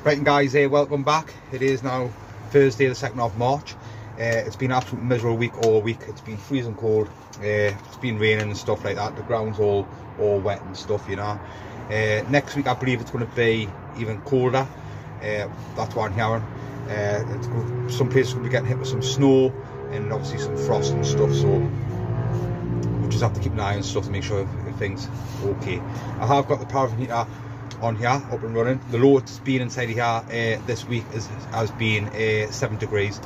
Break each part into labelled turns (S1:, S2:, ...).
S1: Right, and guys, welcome back. It is now Thursday the 2nd of March. It's been an absolute miserable week all week. It's been freezing cold. It's been raining and stuff like that. The ground's all wet and stuff, you know. Next week I believe it's going to be even colder. That's what I'm hearing. Some places will be getting hit with some snow and obviously some frost and stuff, so we'll just have to keep an eye on stuff to make sure everything's okay. I have got the paraffin heater on here, up and running. The lowest been inside here this week has been 7 degrees,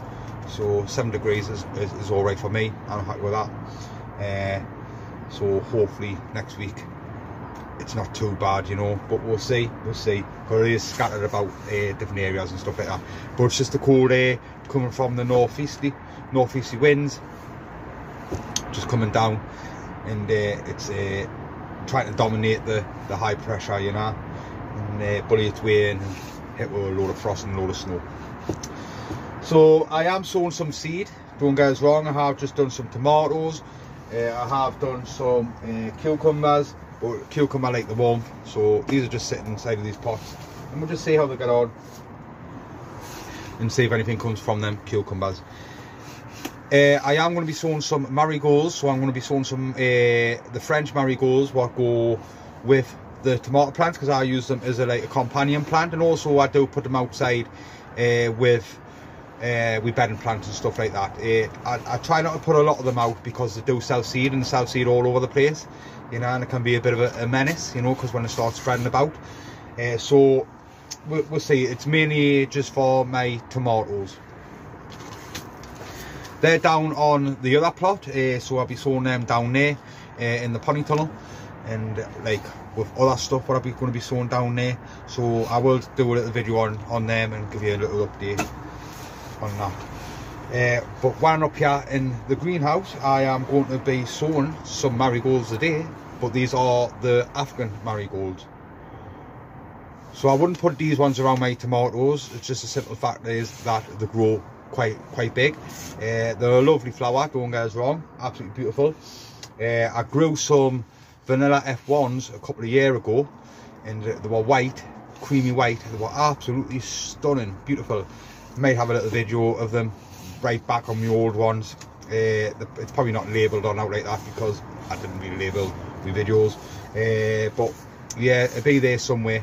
S1: so 7 degrees is all right for me. I'm happy with that. So hopefully next week it's not too bad, you know, but we'll see, because it is scattered about different areas and stuff like that. But it's just the cold air coming from the northeasterly winds just coming down, and it's trying to dominate the high pressure, you know, and bully its way in and hit with a load of frost and a load of snow. So I am sowing some seed, don't get us wrong. I have just done some tomatoes, I have done some cucumbers, but cucumber like the warmth, so these are just sitting inside of these pots, and we'll just see how they get on and see if anything comes from them cucumbers. I am going to be sowing some marigolds, so I'm going to be sowing some the French marigolds what go with the tomato plants, because I use them as like a companion plant, and also I do put them outside with bedding plants and stuff like that. I try not to put a lot of them out because they do sell seed, and they sell seed all over the place, you know, and it can be a bit of a menace, you know, because when it starts spreading about. So we'll see. It's mainly just for my tomatoes. They're down on the other plot, so I'll be sowing them down there in the pony tunnel, and like with other stuff what I'll be going to be sowing down there. So I will do a little video on them and give you a little update on that. But while I'm up here in the greenhouse, I am going to be sowing some marigolds today, but these are the African marigolds. So I wouldn't put these ones around my tomatoes. It's just a simple fact is that they grow quite big. They're a lovely flower, don't get us wrong, absolutely beautiful. I grew some vanilla F1s a couple of years ago, and they were white, creamy white. They were absolutely stunning, beautiful. I might have a little video of them right back on the old ones. It's probably not labelled on out like that because I didn't really label my videos, but yeah, it'll be there somewhere.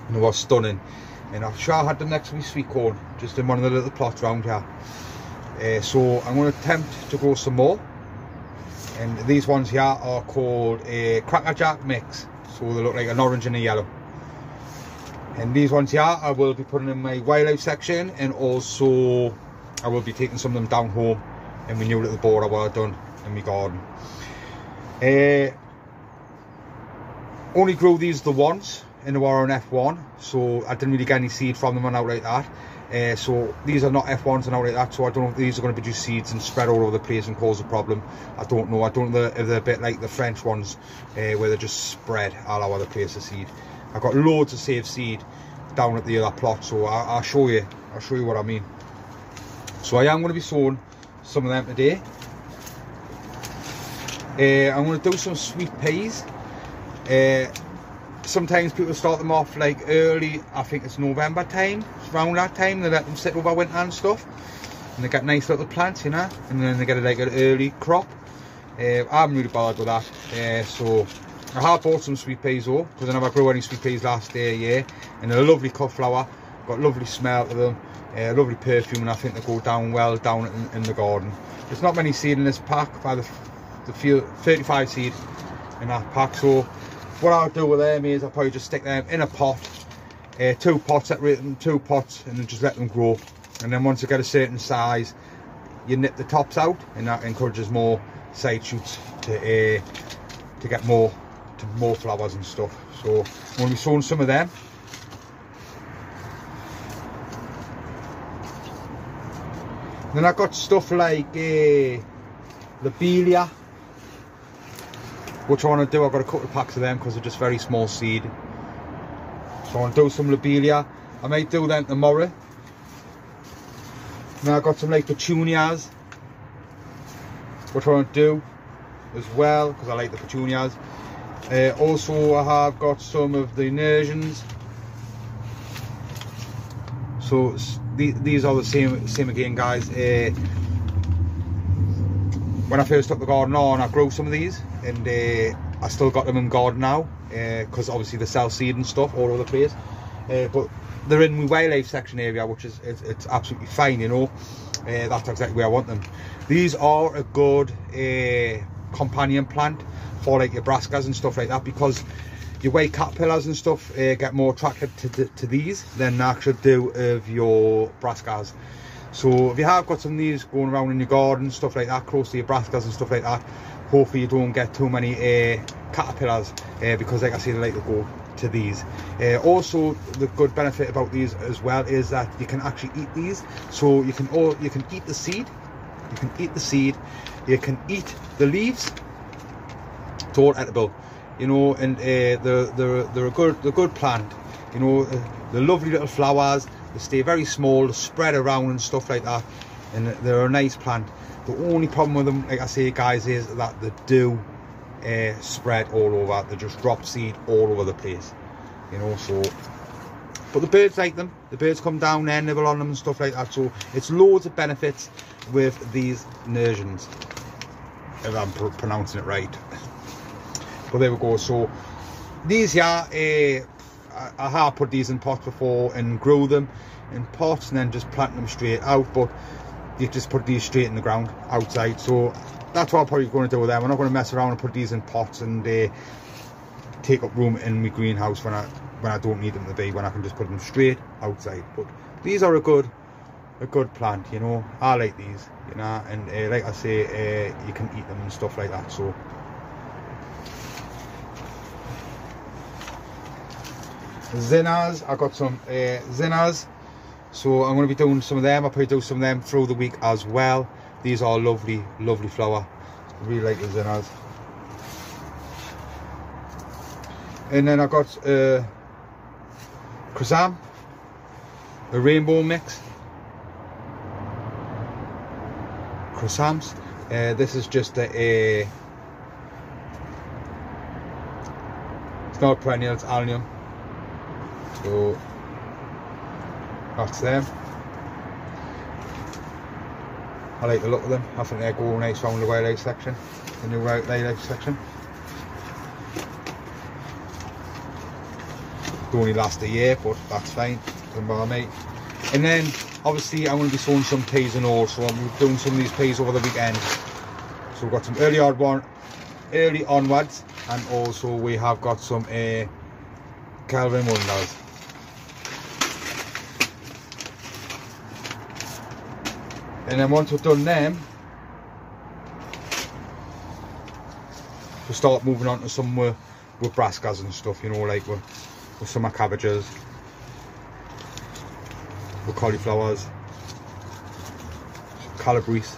S1: And they were stunning. And I'm sure I had them next to my sweet corn, just in one of the little plots around here. So I'm going to attempt to grow some more. And these ones here are called a Cracker Jack mix. So they look like an orange and a yellow. And these ones here I will be putting in my wildlife section, and also I will be taking some of them down home in my new little border what I've done in my garden. Only grew these the once, and they were on F1, so I didn't really get any seed from them and out like that. So these are not F1s and out like that, so I don't know if these are going to produce seeds and spread all over the place and cause a problem. I don't know. I don't know if they're a bit like the French ones, where they just spread all over the place of seed. I've got loads of saved seed down at the other plot, so I'll show you what I mean. So I am going to be sowing some of them today. I'm going to do some sweet peas. Sometimes people start them off like early, I think it's November time, it's around that time, they let them sit over winter and stuff, and they get nice little plants, you know, and then they get like an early crop. I haven't really bothered with that, so I have bought some sweet peas though, because I never grew any sweet peas last year, and they're a lovely cut flower, got lovely smell to them, lovely perfume, and I think they go down well down in the garden. There's not many seed in this pack, by the 35 seed in that pack, so what I'll do with them is I'll probably just stick them in a pot, 2 pots, separate them 2 pots, and then just let them grow. And then once they get a certain size, you nip the tops out, and that encourages more side shoots to get more flowers and stuff. So I'm going to be sowing some of them. Then I've got stuff like lobelia, which I want to do. I've got a couple of packs of them because they're just very small seed. So I want to do some lobelia. I might do them tomorrow. Now I've got some like petunias, which I want to do as well because I like the petunias. Also I have got some of the Nersians, So these are the same again, guys. When I first took the garden on, I grew some of these, and I still got them in garden now, because obviously they sell seed and stuff all over the place. But they're in my wildlife section area, which is it's absolutely fine, you know. That's exactly where I want them. These are a good companion plant for like your brassicas and stuff like that, because your white caterpillars and stuff get more attracted to these than they actually do of your brassicas. So if you have got some of these going around in your garden, stuff like that, close to your brassicas and stuff like that, hopefully you don't get too many caterpillars, because like I say, they like to go to these. Also, the good benefit about these as well is that you can actually eat these. So you can eat the seed, you can eat the leaves. It's all edible, you know, and they're a good plant, you know. They're lovely little flowers. They stay very small, they spread around and stuff like that, and they're a nice plant. The only problem with them, like I say, guys, is that they do spread all over. They just drop seed all over the place, you know. So, but the birds like them. The birds come down there, nibble on them and stuff like that. So it's loads of benefits with these Nersians, if I'm pronouncing it right. But there we go. So these here, I have put these in pots before and grew them in pots and then just plant them straight out, but you just put these straight in the ground outside. So that's what I'm probably going to do with them. I'm not going to mess around and put these in pots and take up room in my greenhouse when I don't need them to be, when I can just put them straight outside. But these are a good plant, you know. I like these, you know, and like I say, you can eat them and stuff like that. So zinnias, I got some zinnias, so I'm going to be doing some of them. I'll probably do some of them through the week as well. These are lovely flower. I really like the zinnias. And then I got chrysanthemum, a rainbow mix. Chrysanthemums. This is just it's not perennial, it's allium. So that's them. I like the look of them. I think they go nice around the wildlife section, the new wildlife section. They only last a year, but that's fine. Doesn't bother me. And then obviously I'm going to be sowing some peas and all, so I'm doing some of these peas over the weekend. So we've got some early onwards, and also we have got some Kelvin Wonders. And then once we've done them, we'll start moving on to some with brassicas and stuff, you know, like with some of cabbages, with cauliflowers, calabrese,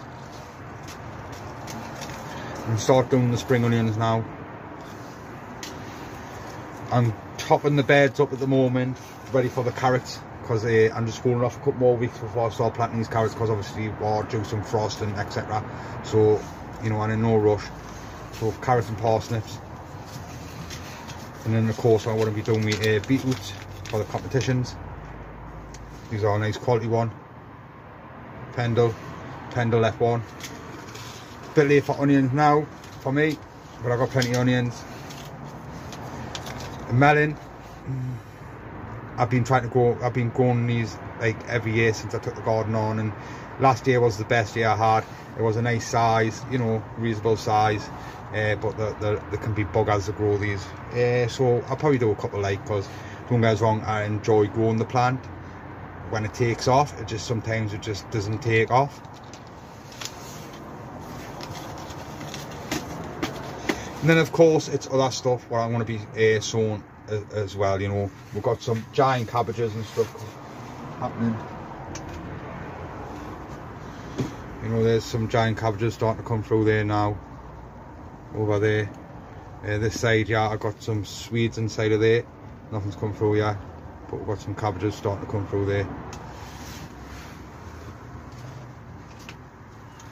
S1: and start doing the spring onions now. I'm topping the beds up at the moment, ready for the carrots, because I'm just holding off a couple more weeks before I start planting these carrots, because obviously we're due some frost and etc. So, you know, I'm in no rush. So carrots and parsnips, and then of course I want to be doing my beetroots for the competitions. These are a nice quality one. Pendle F1. Bit late for onions now for me, but I've got plenty of onions. A melon. I've been growing these like every year since I took the garden on, and last year was the best year I had. It was a nice size, you know, reasonable size, but there can be buggers that grow these. So I'll probably do a couple like, because don't get us wrong, I enjoy growing the plant. When it takes off, sometimes it just doesn't take off. And then of course it's other stuff what I want to be sowing as well, you know. We've got some giant cabbages and stuff happening. You know, there's some giant cabbages starting to come through there now. Over there. This side, yeah, I've got some Swedes inside of there. Nothing's come through yet, but we've got some cabbages starting to come through there.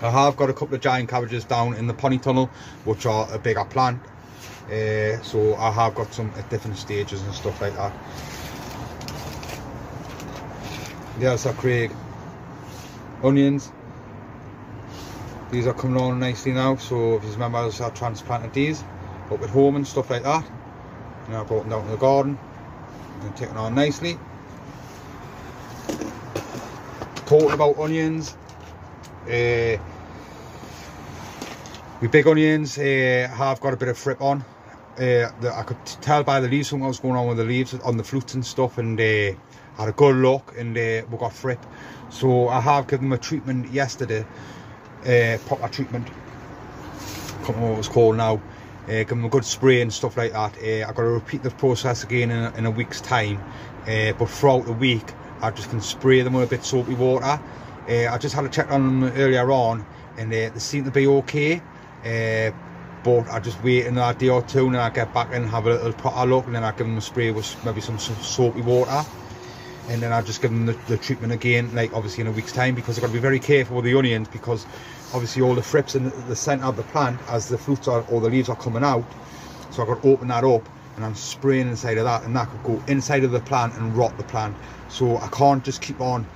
S1: I have got a couple of giant cabbages down in the pony tunnel, which are a bigger plant. So I have got some at different stages and stuff like that. Ailsa Craig onions. These are coming on nicely now, so if you remember, I transplanted these up at home and stuff like that. Now I brought them down to the garden and taking on nicely. Talking about onions, with big onions, have got a bit of frip on. I could tell by the leaves something was going on with the leaves on the fruits and stuff, and had a good look, and we got frip. So I have given them a treatment yesterday, proper treatment. I can't remember what it was called now. Give them a good spray and stuff like that. I've got to repeat the process again in a week's time, but throughout the week I just can spray them with a bit soapy water. I just had a check on them earlier on, and they seem to be okay, but I just wait another day or two, and then I get back and have a little proper look, and then I give them a spray with maybe some soapy water, and then I just give them the treatment again, like obviously in a week's time, because I've got to be very careful with the onions, because obviously all the frips in the centre of the plant as the fruits or the leaves are coming out, so I've got to open that up, and I'm spraying inside of that, and that could go inside of the plant and rot the plant. So I can't just keep on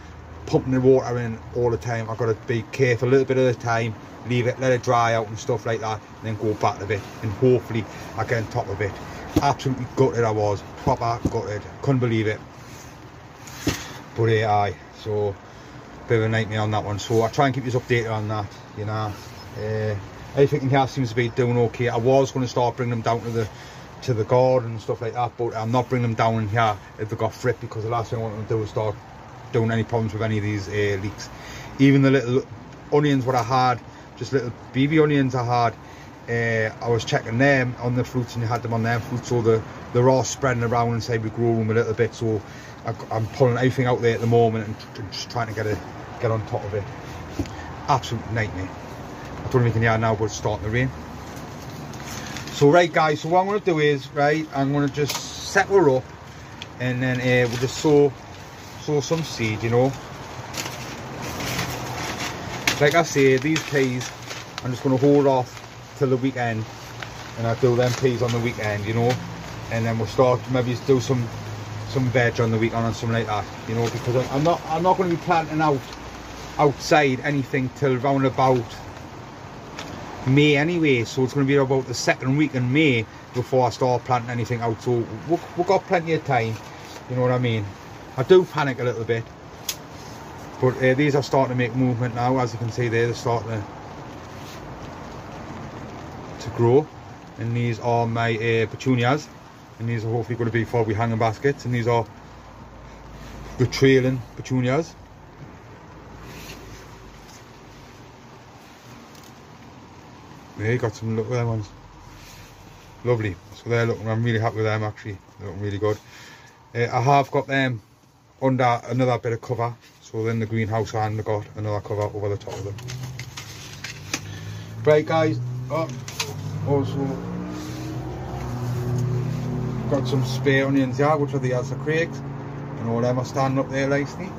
S1: pumping the water in all the time. I've got to be careful a little bit at a time, leave it, let it dry out and stuff like that, and then go back to it, and hopefully I get on top of it. Absolutely gutted I was, proper gutted, couldn't believe it. But aye, so bit of a nightmare on that one. So I try and keep you updated on that, you know. Everything in here seems to be doing okay. I was going to start bringing them down to the garden and stuff like that, but I'm not bringing them down in here if they got frip, because the last thing I want them to do is start doing any problems with any of these leeks. Even the little onions what I had, just little baby onions I had, I was checking them on the fruits, and you had them on them fruits, so they're all spreading around inside the grow room a little bit. So I'm pulling everything out there at the moment and just trying to get on top of it. Absolute nightmare. I don't know if you can hear now, but it's starting to rain. So right guys, so what I'm going to do is, right, I'm going to just set her up, and then we'll just sow some seed, you know. Like I say, these peas I'm just going to hold off till the weekend, and I'll do them peas on the weekend, you know, and then we'll start maybe do some veg on the weekend or something like that, you know, because I'm not going to be planting outside anything till round about May anyway, so it's going to be about the second week in May before I start planting anything out. So we've got plenty of time, you know what I mean. I do panic a little bit, but these are starting to make movement now. As you can see there, they're starting to grow, and these are my petunias, and these are hopefully going to be for we hanging baskets, and these are the trailing petunias. Yeah, you got some, look at them ones, lovely. So they're looking, I'm really happy with them actually, they're looking really good. I have got them under another bit of cover, so in the greenhouse, and I've got another cover over the top of them. Right guys, also got some spare onions here, which are the Ailsa Craigs, and all them are standing up there nicely.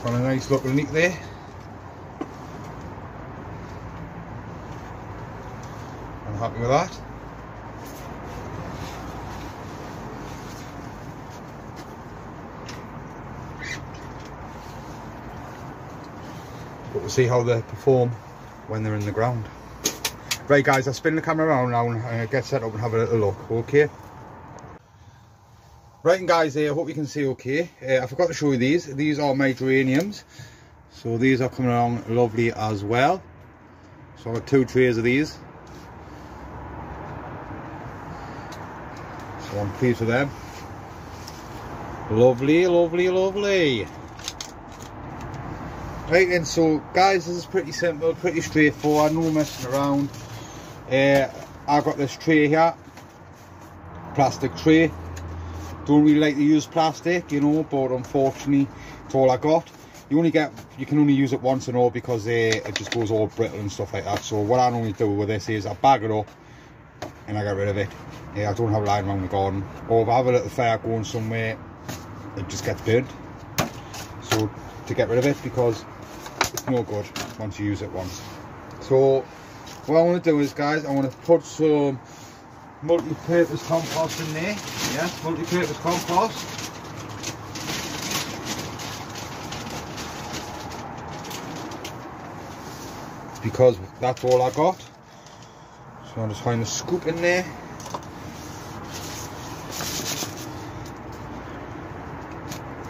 S1: Got a nice little leek there. I'm happy with that. But we'll see how they perform when they're in the ground. Right guys, I'll spin the camera around now and get set up and have a little look, okay? Right, and guys, I hope you can see okay. I forgot to show you these. These are my geraniums. So these are coming along lovely as well. So I've got 2 trays of these. So I'm pleased with them. Lovely, lovely, lovely. Right, and so guys, this is pretty simple, pretty straightforward, no messing around. I've got this tray here, plastic tray. Don't really like to use plastic, you know, but unfortunately it's all I got. You can only use it once and all, because it just goes all brittle and stuff like that. So what I normally do with this is I bag it up and I get rid of it. I don't have it lying around the garden, or if I have a little fire going somewhere, it just gets burnt. So to get rid of it, because it's no good once you use it once. So what I want to do is, guys, I want to put some multi-purpose compost in there. Yes, multi-purpose compost. Because that's all I got. So I'm just trying to scoop in there.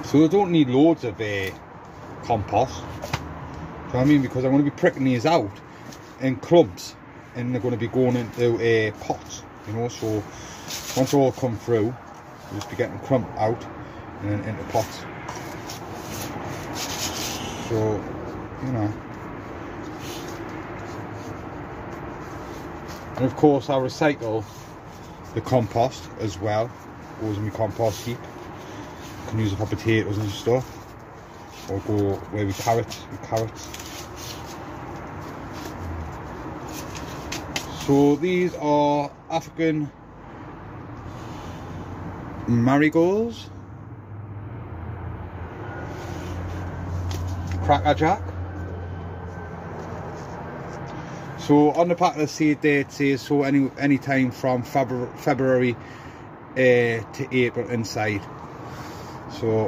S1: So I don't need loads of compost. Do you know what I mean? Because I'm going to be pricking these out in clumps, and they're going to be going into pots. You know, so once they all come through, you'll just be getting clump out and then into pots. So, you know. And of course I recycle the compost as well. Goes in my compost heap. You can use it for potatoes and stuff. Or go away with carrots. So these are African marigolds. Crackerjack. So on the pack of the seed there it says so any time from February to April inside. So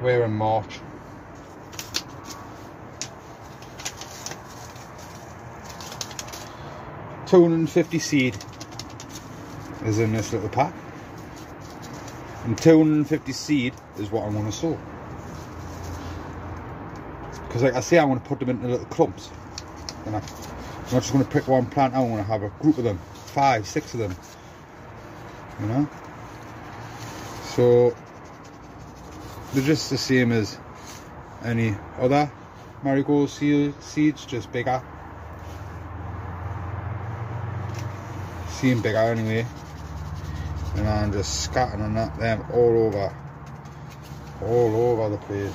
S1: we're in March. $250 seed is in this little pack, and 250 seed is what I want to sow. Because like I say, I want to put them into little clumps. And I'm not just going to pick one plant out. I want to have a group of them, 5, 6 of them. You know. So they're just the same as any other marigold seeds, just bigger. Seem bigger anyway. And I'm just scattering them all over the place.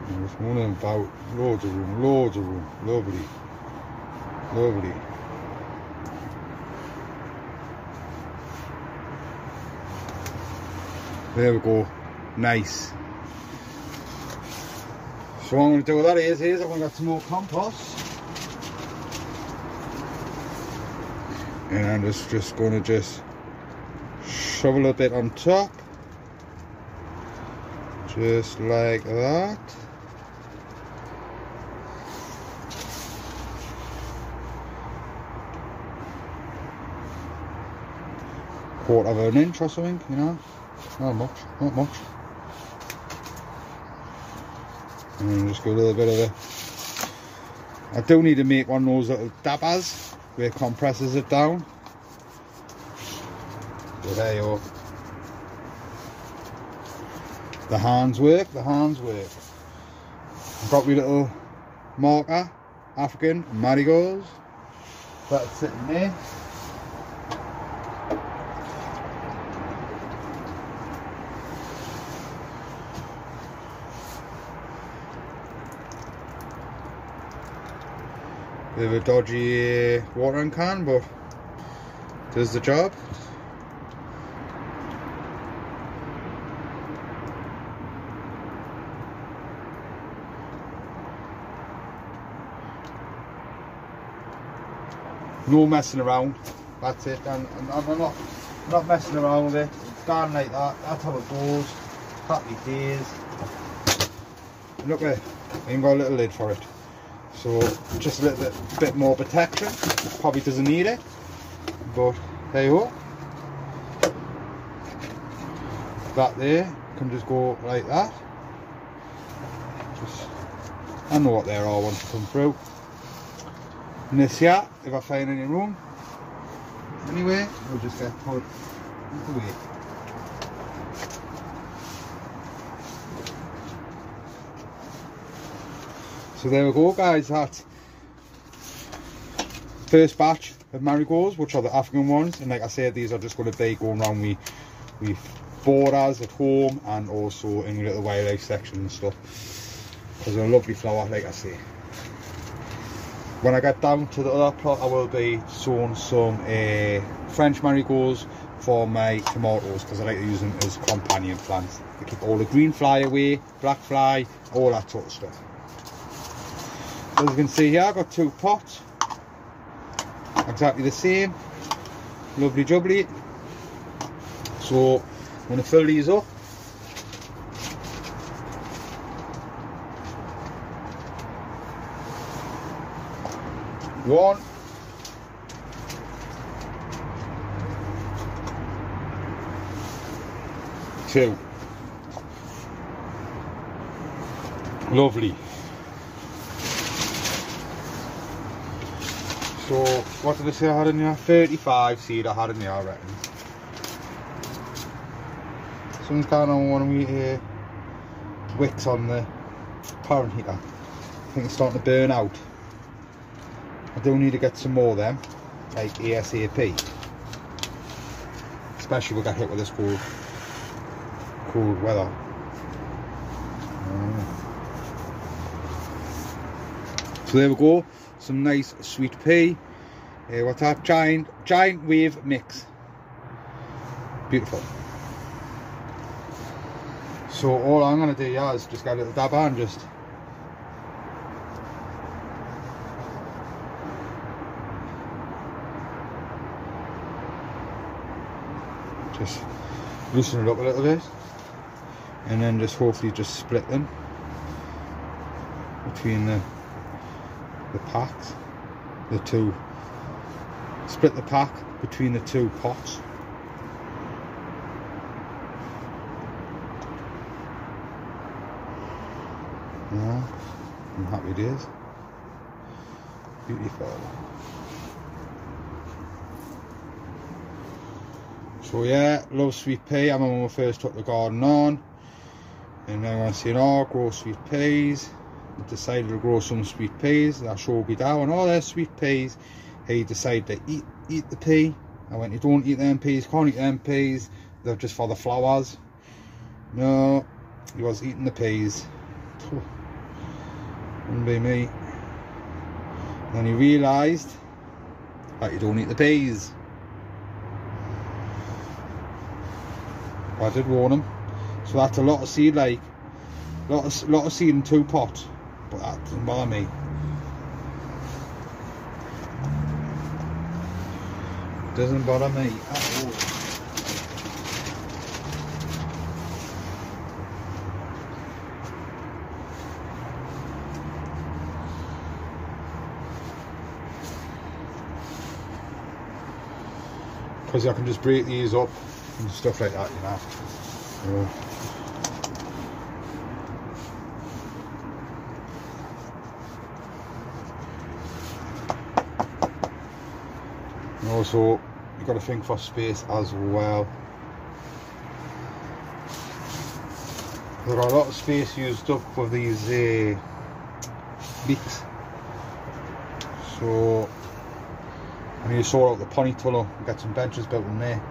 S1: And just running about, loads of room, lovely. There we go, nice. So what I'm going to do with that is I'm going to get some more compost. And I'm just going to shovel a bit on top. Just like that. Quarter of an inch or something, you know. Not much. And just go a little bit of it. I do need to make one of those little dabbers where it compresses it down. So there you go. The hands work. I've got my little marker, African marigolds. That's sitting there. Bit of a dodgy watering can, but does the job. No messing around. That's it. And I'm not messing around with it. It's done like that. That's how it goes. Happy days. Look at it. I even got a little lid for it. So just a little bit more protection. Probably doesn't need it, but there you go. That there can just go like that. I know what there are once to come through. And this here, if I find any room, anyway, we'll just get put away. So there we go, guys. That's first batch of marigolds, which are the African ones, and like I said, these are just going to be going around with borders at home and also in the little wildlife section and stuff, because they're a lovely flower, like I say. When I get down to the other plot, I will be sowing some French marigolds for my tomatoes, because I like to use them as companion plants. They keep all the green fly away, black fly, all that sort of stuff. As you can see here, I've got 2 pots, exactly the same, lovely jubbly. So I'm going to fill these up. One, two, lovely. So what did I say I had in here? 35 seed I had in here, I reckon. Some kind of one of me wicks on the current heater. I think it's starting to burn out. I do need to get some more of them, like ASAP. Especially if we get hit with this cold weather. So there we go, some nice sweet pea. What's that? Giant wave mix. Beautiful. So all I'm going to do here is just get a little dab and just loosen it up a little bit, and then just hopefully just split them between the packs, split the pack between the 2 pots. Yeah, I'm happy days. Beautiful. So yeah, love sweet pea. I remember when we first took the garden on, and then I said, oh, grow sweet peas. I decided to grow some sweet peas. I showed me down, oh, there's sweet peas. He decided to eat the pea. I went, you don't eat them peas, can't eat them peas, they're just for the flowers. No, he was eating the peas. Wouldn't be me. And then he realised that you don't eat the peas. I did warn him. So that's a lot of seed, like lot of seed in 2 pots, but that doesn't bother me. Doesn't bother me at all. Because I can just break these up and stuff like that, you know. And also, you've got to think for space as well. There are a lot of space used up with these beaks. So I need to sort out the pony tunnel and get some benches built in there.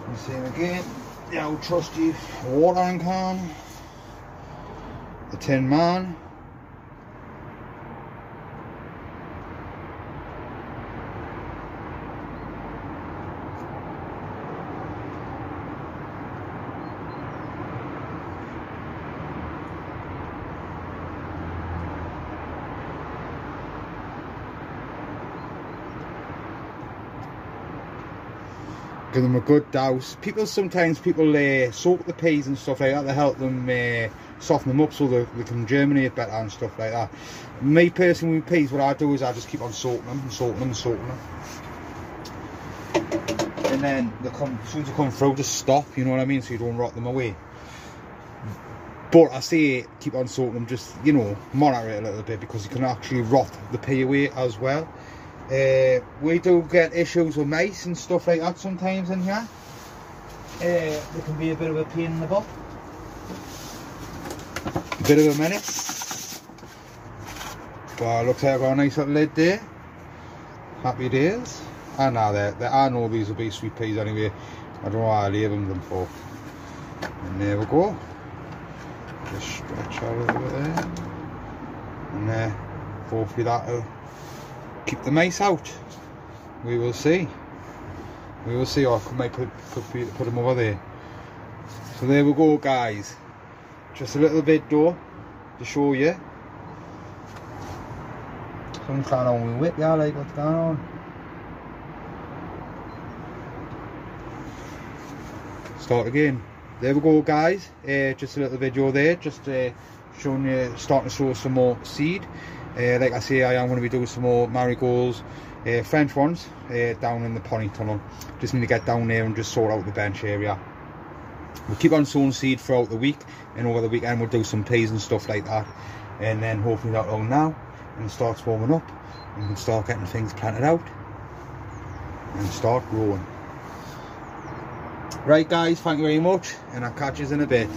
S1: And same again, the old trusty watering can, the Tin Man. Give them a good douse. Sometimes people soak the peas and stuff like that to help them soften them up so they can germinate better and stuff like that. Me personally with peas, what I do is I just keep on soaking them and soaking them and soaking them. And then as soon as they come through, just stop, you know what I mean, so you don't rot them away. But I say keep on soaking them, just, you know, monitor it a little bit, because you can actually rot the pea away as well. We do get issues with mice and stuff like that sometimes in here. They can be a bit of a pain in the butt. A bit of a menace. But it looks like I've got a nice little lid there. Happy days. And now I know these will be sweet peas anyway. I don't know why I labelled them for. And there we go. Just stretch out a little bit there. And hopefully that'll keep the mice out. We will see. We will see. Or I might put them over there. So there we go, guys. Just a little bit though to show you. Something's going on with whip, yeah, like what's going on? Start again. There we go, guys. Just a little video there, just showing you, starting to sow some more seed. Like I say, I am going to be doing some more marigolds, French ones, down in the pony tunnel. Just need to get down there and just sort out the bench area. We'll keep on sowing seed throughout the week, and over the weekend we'll do some peas and stuff like that, and then hopefully that will now and start warming up and we can start getting things planted out and start growing. Right guys, thank you very much, and I'll catch you in a bit.